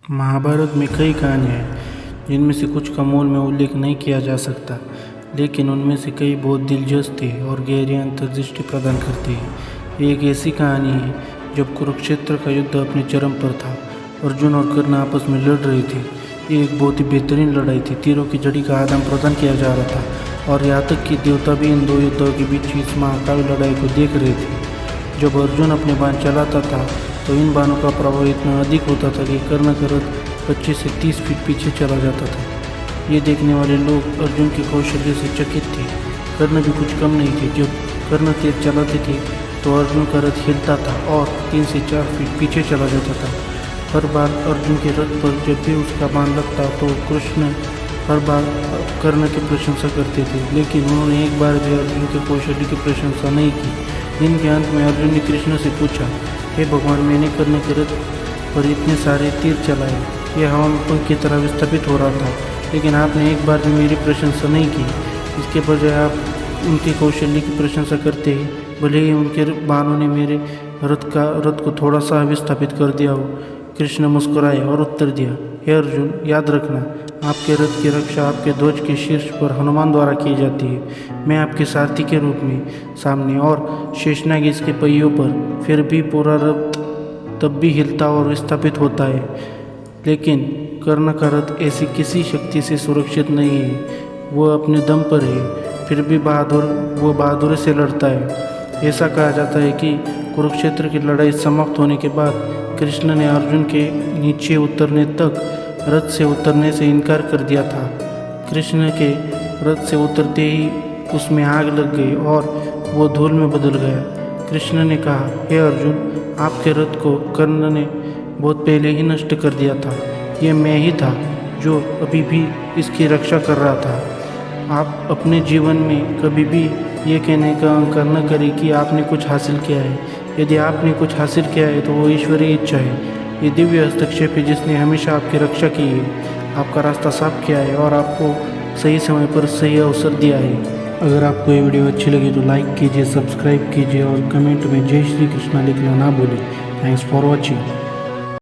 महाभारत में कई कहानियाँ हैं जिनमें से कुछ का मूल में उल्लेख नहीं किया जा सकता, लेकिन उनमें से कई बहुत दिलचस्प थी और गहरी अंतर्दृष्टि प्रदान करती है। एक ऐसी कहानी है जब कुरुक्षेत्र का युद्ध अपने चरम पर था। अर्जुन और कर्ण आपस में लड़ रहे थे। ये एक बहुत ही बेहतरीन लड़ाई थी। तीरों की झड़ी का आदान प्रदान किया जा रहा था और यहाँ तक कि देवता भी इन दो युद्धों के बीच इस महाकाव्य लड़ाई को देख रहे थे। जब अर्जुन अपने बाण चलाता था तो इन बाणों का प्रभाव इतना अधिक होता था कि कर्ण का रथ 25 से 30 फीट पीछे चला जाता था। ये देखने वाले लोग अर्जुन के कौशल्य से चकित थे। कर्ण भी कुछ कम नहीं थे। जब कर्ण तेज चलाते थे तो अर्जुन का रथ हिलता था और 3 से 4 फीट पीछे चला जाता था। हर बार अर्जुन के रथ पर जब भी उसका बाण लगता तो कृष्ण हर बार कर्ण की प्रशंसा करते थे, लेकिन उन्होंने एक बार भी अर्जुन के कौशल्य की प्रशंसा नहीं की। दिन के अंत में अर्जुन ने कृष्ण से पूछा, हे भगवान, मैंने कर्ण के रथ पर इतने सारे तीर चलाए, यह हवा में पंख की तरह विस्थापित हो रहा था, लेकिन आपने एक बार भी मेरी प्रशंसा नहीं की। इसके बजाय आप उनके कौशल्य की प्रशंसा करते हैं, भले ही उनके बाणों ने मेरे रथ को थोड़ा सा विस्थापित कर दिया हो। कृष्ण मुस्कुराए और उत्तर दिया, हे अर्जुन, याद रखना, आपके रथ की रक्षा आपके ध्वज के शीर्ष पर हनुमान द्वारा की जाती है। मैं आपके सारथी के रूप में सामने और शेषनाग इसके पहियों पर। फिर भी पूरा रथ तब भी हिलता और विस्थापित होता है, लेकिन कर्ण का रथ ऐसी किसी शक्ति से सुरक्षित नहीं है। वह अपने दम पर है, फिर भी वो बहादुरी से लड़ता है। ऐसा कहा जाता है कि कुरुक्षेत्र की लड़ाई समाप्त होने के बाद कृष्ण ने अर्जुन के नीचे उतरने तक रथ से उतरने से इनकार कर दिया था। कृष्ण के रथ से उतरते ही उसमें आग लग गई और वो धूल में बदल गया। कृष्ण ने कहा, हे अर्जुन, आपके रथ को कर्ण ने बहुत पहले ही नष्ट कर दिया था। ये मैं ही था जो अभी भी इसकी रक्षा कर रहा था। आप अपने जीवन में कभी भी ये कहने का अहंकार न करें कि आपने कुछ हासिल किया है। यदि आपने कुछ हासिल किया है तो वो ईश्वरीय इच्छा है। ये दिव्य हस्तक्षेप है जिसने हमेशा आपकी रक्षा की है, आपका रास्ता साफ किया है और आपको सही समय पर सही अवसर दिया है। अगर आपको ये वीडियो अच्छी लगी तो लाइक कीजिए, सब्सक्राइब कीजिए और कमेंट में जय श्री कृष्णा लिखना ना भूलें। Thanks for watching.